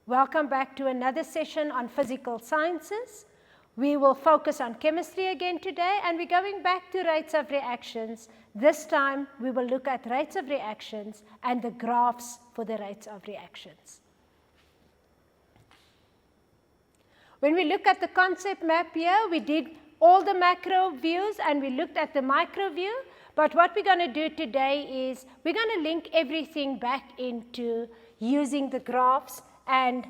Welcome back to another session on physical sciences. We will focus on chemistry again today, and we're going back to rates of reactions. This time we will look at rates of reactions and the graphs for the rates of reactions. When we look at the concept map here, we did all the macro views and we looked at the micro view. But what we're going to do today is we're going to link everything back into using the graphs and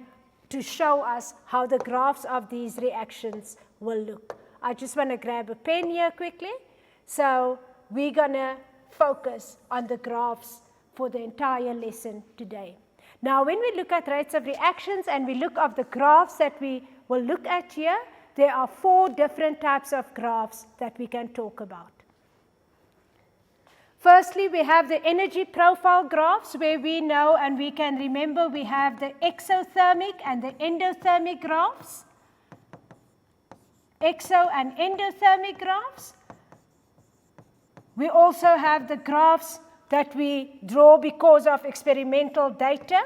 to show us how the graphs of these reactions will look. I just want to grab a pen here quickly. So we're going to focus on the graphs for the entire lesson today. Now, when we look at rates of reactions and we look at the graphs that we will look at here, there are 4 different types of graphs that we can talk about. Firstly, we have the energy profile graphs where we know and we can remember we have the exothermic and the endothermic graphs. Exo and endothermic graphs. We also have the graphs that we draw because of experimental data.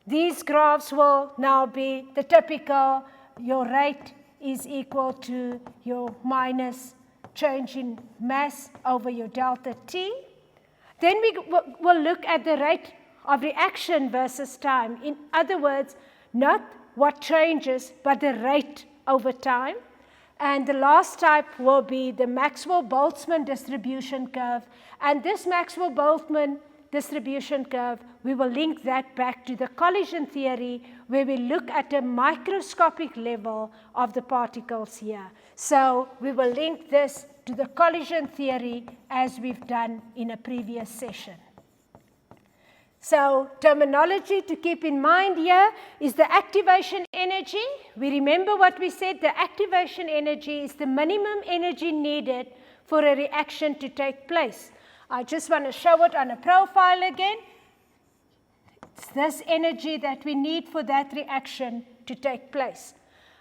These graphs will now be the typical, your rate is equal to your minus change in mass over your delta T. Then we will look at the rate of reaction versus time. In other words, not what changes, but the rate over time. And the last type will be the Maxwell-Boltzmann distribution curve. And this Maxwell-Boltzmann distribution curve, we will link that back to the collision theory where we look at a microscopic level of the particles here. So we will link this to the collision theory as we've done in a previous session. So terminology to keep in mind here is the activation energy. We remember what we said, the activation energy is the minimum energy needed for a reaction to take place. I just want to show it on a profile again. It's this energy that we need for that reaction to take place.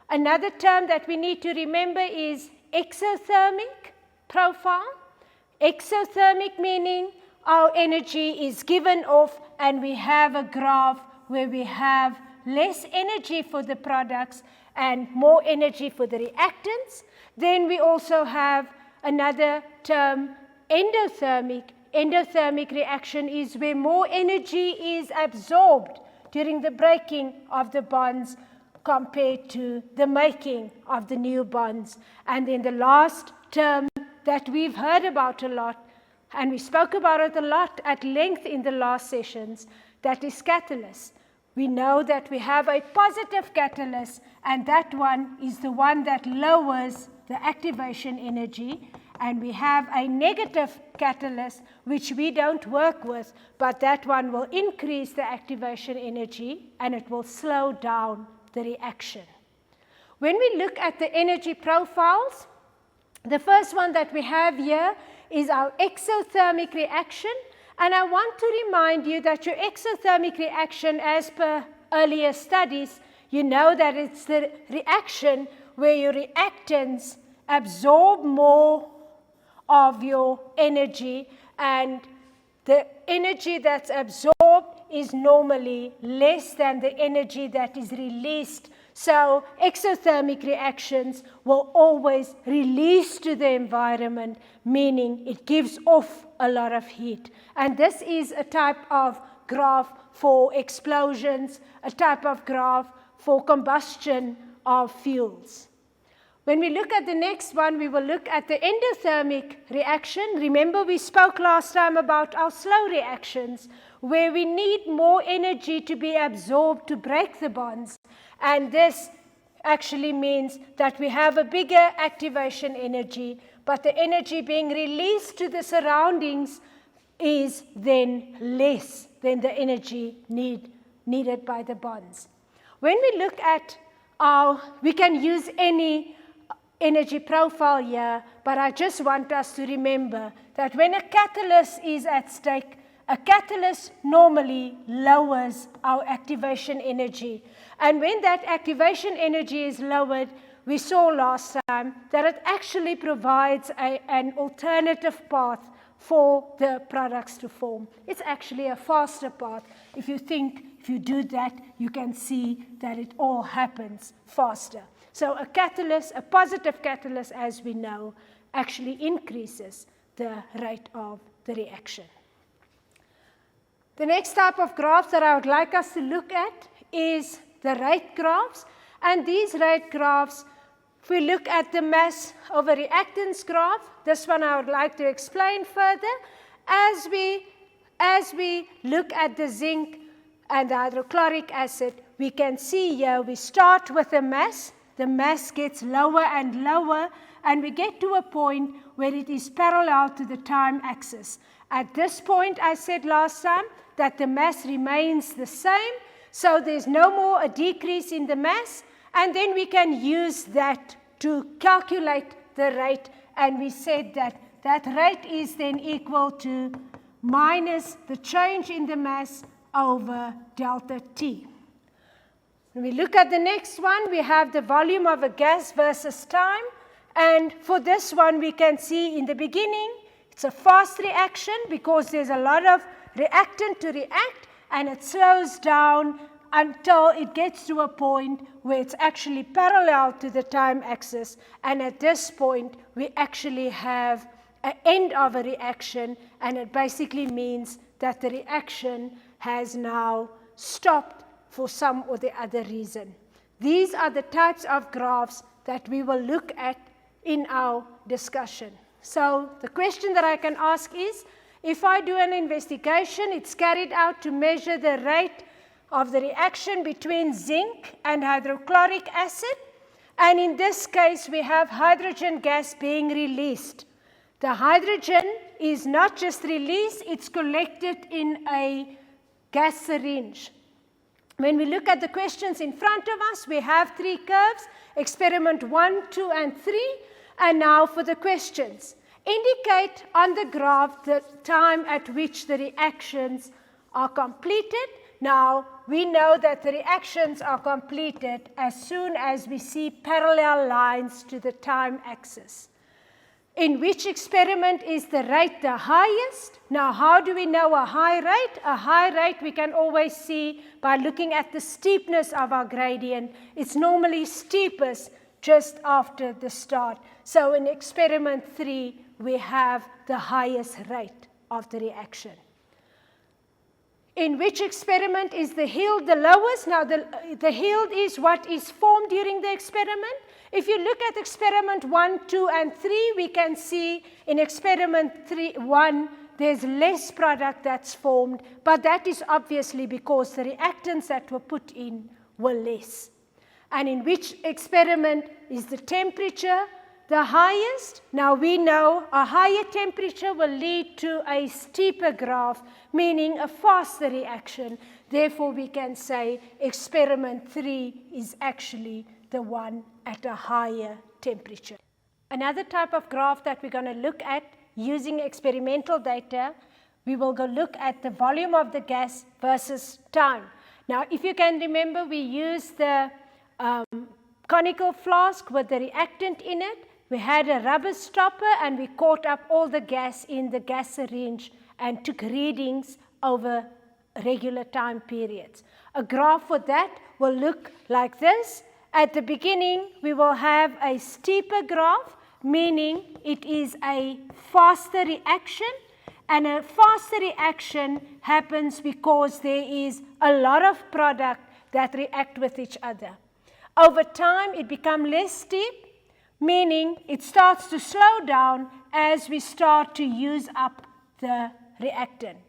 Another term that we need to remember is exothermic profile. Exothermic meaning our energy is given off and we have a graph where we have less energy for the products and more energy for the reactants. Then we also have another term, endothermic. Endothermic reaction is where more energy is absorbed during the breaking of the bonds compared to the making of the new bonds. And then the last term that we've heard about a lot, and we spoke about it a lot at length in the last sessions, that is catalyst. We know that we have a positive catalyst, and that one is the one that lowers the activation energy. And we have a negative catalyst, which we don't work with, but that one will increase the activation energy, and it will slow down the reaction. When we look at the energy profiles, the first one that we have here is our exothermic reaction. And I want to remind you that your exothermic reaction, as per earlier studies, you know that it's the reaction where your reactants absorb more of your energy, and the energy that's absorbed is normally less than the energy that is released. So exothermic reactions will always release to the environment, meaning it gives off a lot of heat. And this is a type of graph for explosions, a type of graph for combustion of fuels. When we look at the next one, we will look at the endothermic reaction. Remember, we spoke last time about our slow reactions, where we need more energy to be absorbed to break the bonds. And this actually means that we have a bigger activation energy, but the energy being released to the surroundings is then less than the energy needed by the bonds. When we look at we can use any energy profile here, but I just want us to remember that when a catalyst is at stake, a catalyst normally lowers our activation energy. And when that activation energy is lowered, we saw last time that it actually provides an alternative path for the products to form. It's actually a faster path if you think if you do that, you can see that it all happens faster. So a catalyst, a positive catalyst, as we know, actually increases the rate of the reaction. The next type of graph that I would like us to look at is the rate graphs. And these rate graphs, if we look at the mass over reactance graph, this one I would like to explain further. As we look at the zinc and the hydrochloric acid, we can see here we start with a mass. The mass gets lower and lower, and we get to a point where it is parallel to the time axis. At this point, I said last time that the mass remains the same, so there's no more a decrease in the mass, and then we can use that to calculate the rate, and we said that that rate is then equal to minus the change in the mass over delta T. When we look at the next one, we have the volume of a gas versus time. And for this one, we can see in the beginning, it's a fast reaction because there's a lot of reactant to react, and it slows down until it gets to a point where it's actually parallel to the time axis. And at this point, we actually have an end of a reaction, and it basically means that the reaction has now stopped for some or the other reason. These are the types of graphs that we will look at in our discussion. So the question that I can ask is, if I do an investigation, it's carried out to measure the rate of the reaction between zinc and hydrochloric acid, and in this case we have hydrogen gas being released. The hydrogen is not just released, it's collected in a gas syringe. When we look at the questions in front of us, we have three curves, experiment 1, 2, and 3. And now for the questions. Indicate on the graph the time at which the reactions are completed. Now, we know that the reactions are completed as soon as we see parallel lines to the time axis. In which experiment is the rate the highest? Now, how do we know a high rate? A high rate we can always see by looking at the steepness of our gradient. It's normally steepest just after the start. So in experiment 3, we have the highest rate of the reaction. In which experiment is the yield the lowest? Now, the yield is what is formed during the experiment. If you look at experiment 1, 2, and 3, we can see in experiment 1, there's less product that's formed, but that is obviously because the reactants that were put in were less. And in which experiment is the temperature the highest? Now we know a higher temperature will lead to a steeper graph, meaning a faster reaction. Therefore, we can say experiment 3 is actually the one at a higher temperature. Another type of graph that we're going to look at using experimental data, we will go look at the volume of the gas versus time. Now, if you can remember, we used the conical flask with the reactant in it. We had a rubber stopper and we caught up all the gas in the gas syringe and took readings over regular time periods. A graph for that will look like this. At the beginning, we will have a steeper graph, meaning it is a faster reaction. And a faster reaction happens because there is a lot of product that react with each other. Over time, it becomes less steep, meaning it starts to slow down as we start to use up the reactant.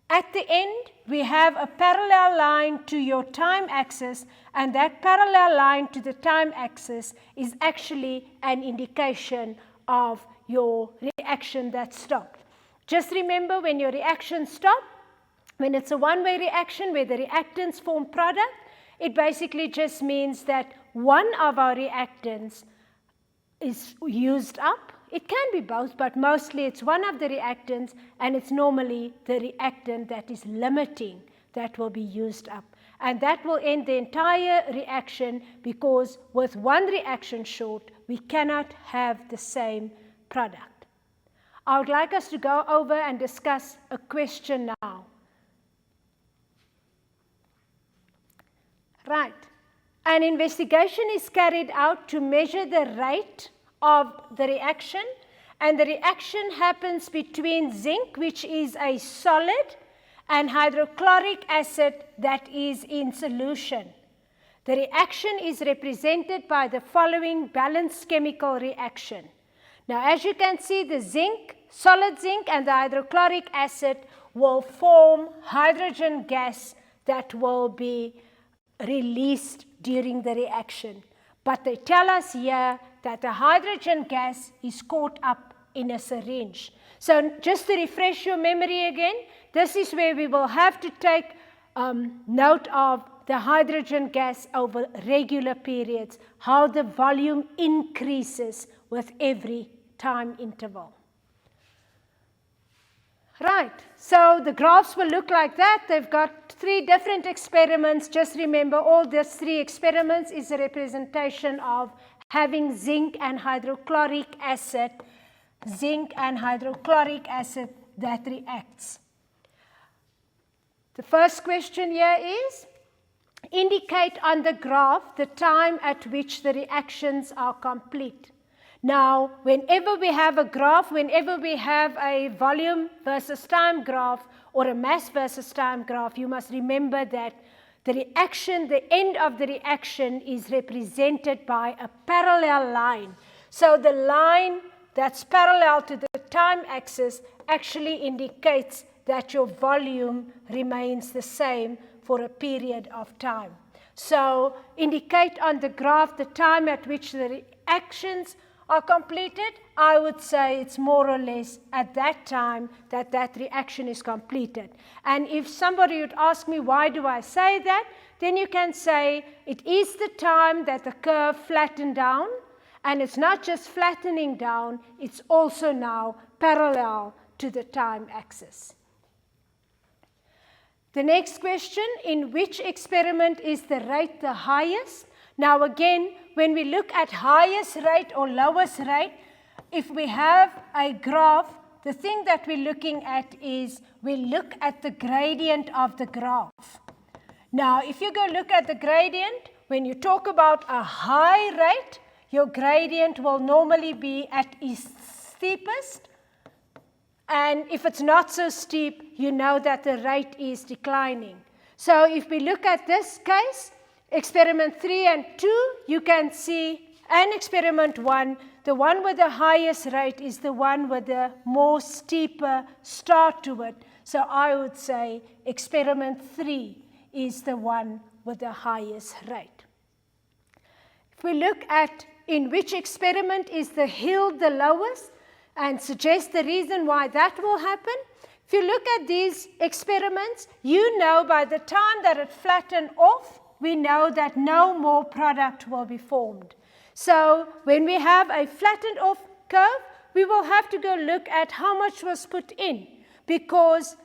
At the end, we have a parallel line to your time axis, and that parallel line to the time axis is actually an indication of your reaction that stopped. Just remember, when your reaction stops, when it's a one-way reaction where the reactants form product, it basically just means that one of our reactants is used up. It can be both, but mostly it's one of the reactants, and it's normally the reactant that is limiting that will be used up. And that will end the entire reaction, because with one reaction short, we cannot have the same product. I would like us to go over and discuss a question now. Right. An investigation is carried out to measure the rate of the reaction, and the reaction happens between zinc, which is a solid, and hydrochloric acid that is in solution. The reaction is represented by the following balanced chemical reaction. Now, as you can see, the zinc, solid zinc, and the hydrochloric acid will form hydrogen gas that will be released during the reaction. But they tell us here that the hydrogen gas is caught up in a syringe. So just to refresh your memory again, this is where we will have to take note of the hydrogen gas over regular periods, how the volume increases with every time interval. Right, so the graphs will look like that. They've got 3 different experiments. Just remember, all these 3 experiments is a representation of having zinc and hydrochloric acid that reacts. The first question here is, indicate on the graph the time at which the reactions are complete. Now, whenever we have a graph, whenever we have a volume versus time graph or a mass versus time graph, you must remember that the reaction, the end of the reaction is represented by a parallel line. So the line that's parallel to the time axis actually indicates that your volume remains the same for a period of time. So indicate on the graph the time at which the reactions are completed. I would say it's more or less at that time that that reaction is completed. And if somebody would ask me, why do I say that? Then you can say it is the time that the curve flattened down, and it's not just flattening down, it's also now parallel to the time axis. The next question, in which experiment is the rate the highest? Now again, when we look at highest rate or lowest rate, if we have a graph, the thing that we're looking at is we look at the gradient of the graph. Now, if you go look at the gradient, when you talk about a high rate, your gradient will normally be at its steepest. And if it's not so steep, you know that the rate is declining. So if we look at this case, experiment 3 and 2, you can see, and experiment 1, the one with the highest rate is the one with the more steeper start to it. So I would say experiment 3 is the one with the highest rate. If we look at in which experiment is the yield the lowest, and suggest the reason why that will happen. If you look at these experiments, you know by the time that it flattened off, we know that no more product will be formed. So when we have a flattened off curve, we will have to go look at how much was put in, because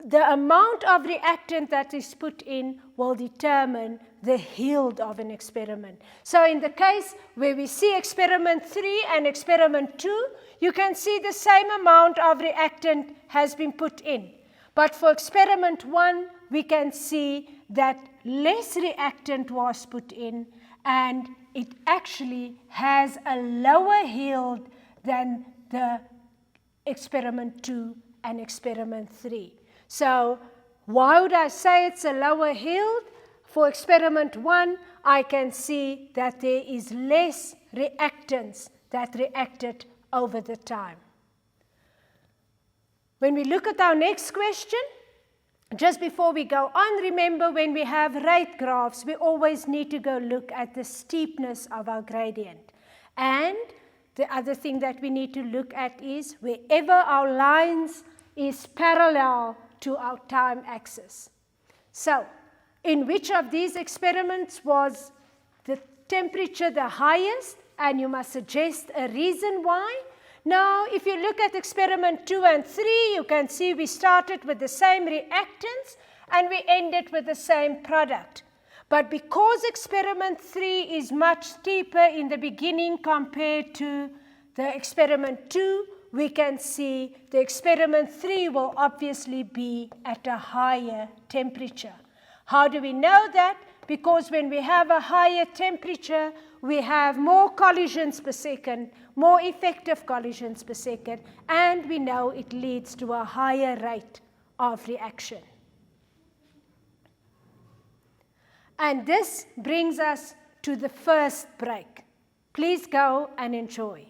the amount of reactant that is put in will determine the yield of an experiment. So in the case where we see experiment 3 and experiment 2, you can see the same amount of reactant has been put in. But for experiment 1, we can see that less reactant was put in, and it actually has a lower yield than the experiment 2 and experiment 3. So why would I say it's a lower yield? For experiment 1, I can see that there is less reactants that reacted over the time. When we look at our next question, just before we go on, remember when we have rate graphs, we always need to go look at the steepness of our gradient. And the other thing that we need to look at is wherever our lines is parallel to our time axis. So, in which of these experiments was the temperature the highest? And you must suggest a reason why. Now, if you look at experiment 2 and 3, you can see we started with the same reactants and we ended with the same product. But because experiment 3 is much steeper in the beginning compared to the experiment 2, we can see the experiment 3 will obviously be at a higher temperature. How do we know that? because when we have a higher temperature, we have more collisions per second, more effective collisions per second, and we know it leads to a higher rate of reaction. And this brings us to the first break. Please go and enjoy.